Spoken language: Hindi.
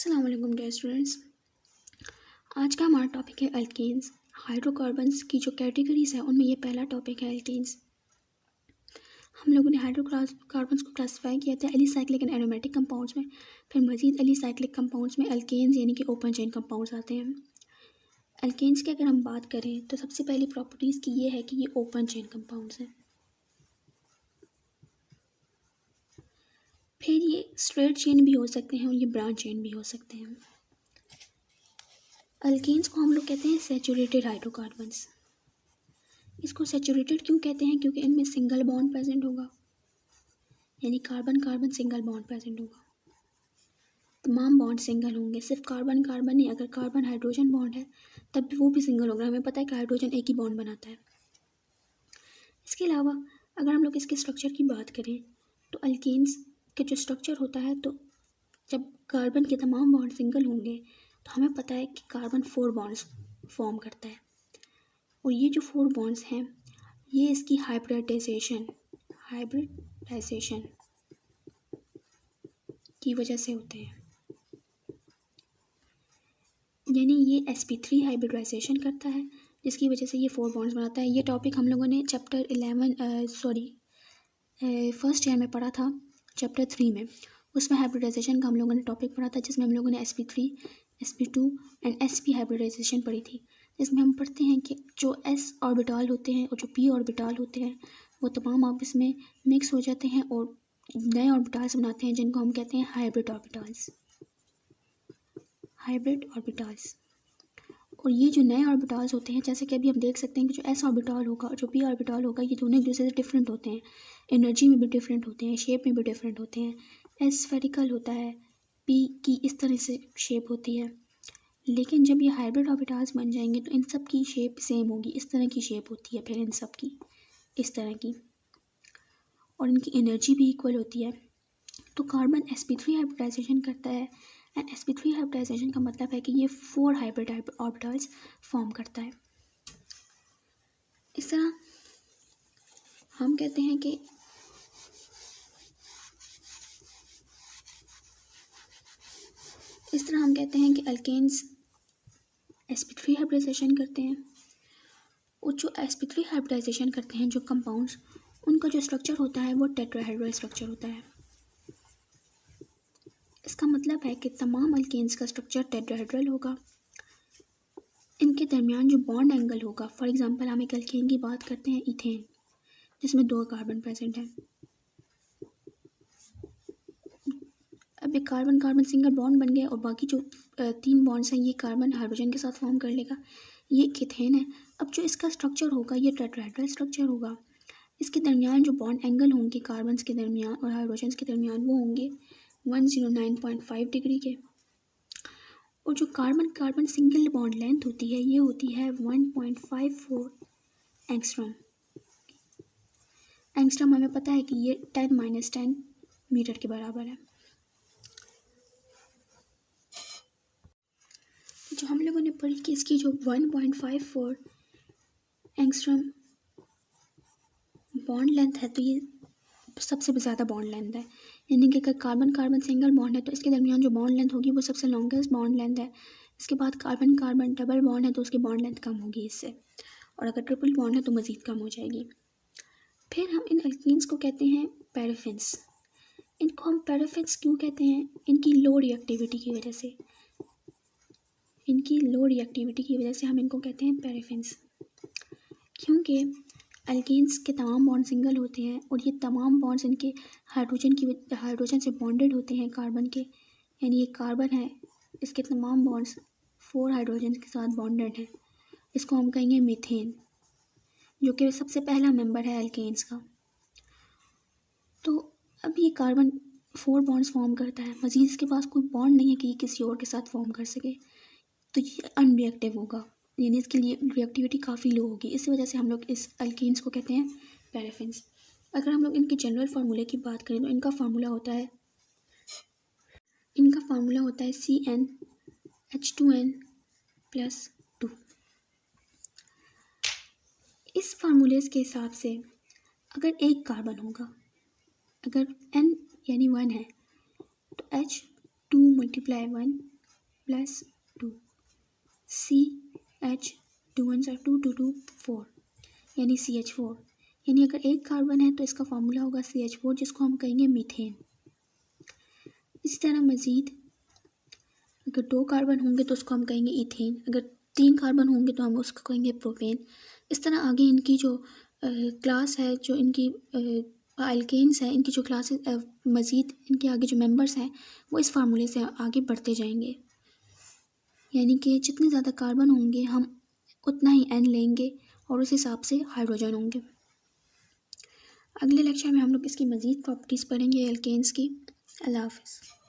अस्सलाम वालेकुम डियर स्टूडेंट्स। आज का हमारा टॉपिक है अल्केन्स। हाइड्रोकार्बन्स की जो कैटेगरीज है उनमें ये पहला टॉपिक है अल्केन्स। हम लोगों ने हाइड्रोकार्बन्स को क्लासिफाई किया था एलिसाइक्लिक एंड एरोमेटिक कंपाउंड्स में। फिर मजीद एलिसाइक्लिक कंपाउंड्स में अल्केन्स यानी कि ओपन चेन कंपाउंड्स आते हैं। अल्केन्स की अगर हम बात करें तो सबसे पहली प्रॉपर्टीज़ की ये है कि ये ओपन चेन कंपाउंड्स हैं। फिर ये स्ट्रेट चेन भी हो सकते हैं और ये ब्रांच चेन भी हो सकते हैं। अल्केन्स को हम लोग कहते हैं सैचुरेटेड हाइड्रोकार्बन्स। इसको सैचुरेटेड क्यों कहते हैं? क्योंकि इनमें सिंगल बॉन्ड प्रेजेंट होगा, यानी carbon carbon single bond present होगा। तमाम बॉन्ड सिंगल होंगे, सिर्फ कार्बन कार्बन नहीं, अगर कार्बन हाइड्रोजन बॉन्ड है तब भी वो भी सिंगल होगा। हमें पता है कि हाइड्रोजन एक ही बॉन्ड बनाता है। इसके अलावा अगर हम लोग इसके स्ट्रक्चर की बात करें तो अल्केन्स का जो स्ट्रक्चर होता है, तो जब कार्बन के तमाम बॉन्ड सिंगल होंगे तो हमें पता है कि कार्बन 4 बॉन्ड्स फॉर्म करता है, और ये जो 4 बॉन्ड्स हैं ये इसकी हाइब्रिडाइजेशन की वजह से होते हैं। यानी ये sp3 हाइब्रिडाइजेशन करता है जिसकी वजह से ये 4 बॉन्ड्स बनाता है। ये टॉपिक हम लोगों ने चैप्टर 11 फर्स्ट ईयर में पढ़ा था, चैप्टर 3 में। उसमें हाइब्रिडाइजेशन का हम लोगों ने टॉपिक पढ़ा था, जिसमें हम लोगों ने sp3, sp2 and sp hybridisation पढ़ी थी, जिसमें हम पढ़ते हैं कि जो s ऑर्बिटल होते हैं और जो p ऑर्बिटल होते हैं वो तमाम आपस में मिक्स हो जाते हैं और नए ऑर्बिटल्स बनाते हैं, जिनको हम कहते हैं हाइब्रिड ऑर्बिटल्स। और ये जो नए ऑर्बिटल्स होते हैं, जैसे कि अभी हम देख सकते हैं कि जो s ऑर्बिटल होगा और जो p ऑर्बिटल होगा, ये दोनों एक दूसरे से डिफरेंट होते हैं, एनर्जी में भी डिफरेंट होते हैं, शेप में भी डिफरेंट होते हैं। s स्फेरिकल होता है, p की इस तरह से शेप होती है, लेकिन जब ये हाइब्रिड ऑर्बिटल्स बन जाएंगे तो इन सब की शेप सेम होगी, इस तरह की शेप होती है फिर इन सब की, इस तरह की, और इनकी एनर्जी भी इक्वल होती है। तो कार्बन sp3 हाइब्रिडाइजेशन करता है, एंड sp3 हाइब्रिडाइजेशन का मतलब है कि ये 4 हाइब्रिड ऑर्बिटल्स फॉर्म करता है। इस तरह हम कहते हैं कि अल्केन्स sp3 हाइब्रिडाइजेशन करते हैं, और जो sp3 हाइब्रिडाइजेशन करते हैं जो कंपाउंड्स, उनका जो स्ट्रक्चर होता है वो टेट्राहेड्रल स्ट्रक्चर होता है। इसका मतलब है कि तमाम अल्केन्स का स्ट्रक्चर टेट्राहेड्रल होगा। इनके दरमियान जो बॉन्ड एंगल होगा, फॉर एग्जांपल हम एक अल्केन की बात करते हैं इथेन, जिसमें 2 कार्बन प्रेजेंट हैं। अब एक कार्बन कार्बन सिंगल बॉन्ड बन गया और बाकी जो 3 बॉन्ड्स हैं ये कार्बन हाइड्रोजन के साथ फॉर्म कर लेगा, ये इथेन है। अब जो इसका स्ट्रक्चर होगा ये टेट्राहेड्रल स्ट्रक्चर होगा। इसके दरमियान जो बॉन्ड एंगल होंगे कार्बन्स के दरमियान और हाइड्रोजन्स के दरमियान वो होंगे 109.5 डिग्री के, और जो carbon carbon single bond length होती है ये होती है 1.54 एंगस्ट्रॉम। एंगस्ट्रॉम हमें पता है कि ये 10-10 मीटर के बराबर है। जो हम लोगों ने पढ़ी कि इसकी जो 1.54 एंगस्ट्रॉम बॉन्ड लेंथ है, तो ये सबसे ज़्यादा बॉन्ड लेंथ है। यानी कि अगर कार्बन कार्बन सिंगल बॉन्ड है तो इसके दरमियान जो बॉन्ड लेंथ होगी वो सबसे लॉन्गेस्ट बॉन्ड लेंथ है। इसके बाद कार्बन कार्बन डबल बॉन्ड है तो उसकी बॉन्ड लेंथ कम होगी इससे, और अगर ट्रिपल बॉन्ड है तो मज़ीद कम हो जाएगी। फिर हम इन अल्कीन्स को कहते हैं पैराफिन्स। इनको हम पैराफिन्स क्यों कहते हैं? इनकी लो रिएक्टिविटी की वजह से, हम इनको कहते हैं पैराफिन्स, क्योंकि अल्केन्स के तमाम बॉन्ड सिंगल होते हैं और ये तमाम बॉन्ड्स इनके हाइड्रोजन से बॉन्डेड होते हैं कार्बन के। यानी ये कार्बन है, इसके तमाम बॉन्ड्स 4 हाइड्रोजन के साथ बॉन्डेड हैं। इसको हम कहेंगे मीथेन, जो कि सबसे पहला मेंबर है अल्केन्स का। तो अब ये कार्बन 4 बॉन्ड्स फॉर्म करता है, मज़ीद इसके पास कोई बॉन्ड नहीं है कि ये किसी और के साथ फॉर्म कर सके, तो ये अनरिएक्टिव होगा, यानी इसके लिए रिएक्टिविटी काफ़ी लो होगी। इसी वजह से हम लोग इस अल्केन्स को कहते हैं पैराफिन्स। अगर हम लोग इनके जनरल फार्मूले की बात करें तो इनका फार्मूला होता है CnH2n+2। इस फार्मूले के हिसाब से अगर एक कार्बन होगा, अगर n यानी 1 है तो H2 × 1 प्लस 2, CH2 1 2 2 2 4 यानी CH4। यानी अगर एक कार्बन है तो इसका फार्मूला होगा CH4 जिसको हम कहेंगे मीथेन। इसी तरह मज़ीद अगर 2 कार्बन होंगे तो उसको हम कहेंगे इथेन, अगर 3 कार्बन होंगे तो हम उसको कहेंगे प्रोपेन। इस तरह आगे इनकी जो क्लास है, जो इनकी अल्केन्स हैं, इनकी जो क्लासेस मज़ीद इनके आगे जो मेंबर्स हैं वो इस फार्मूले से आगे बढ़ते जाएंगे। यानी कि जितने ज़्यादा कार्बन होंगे हम उतना ही N लेंगे और उस हिसाब से हाइड्रोजन होंगे। अगले लेक्चर में हम लोग इसकी मज़ीद प्रॉपर्टीज़ पढ़ेंगे एल्केन्स की। अल्लाह हाफ़िज़।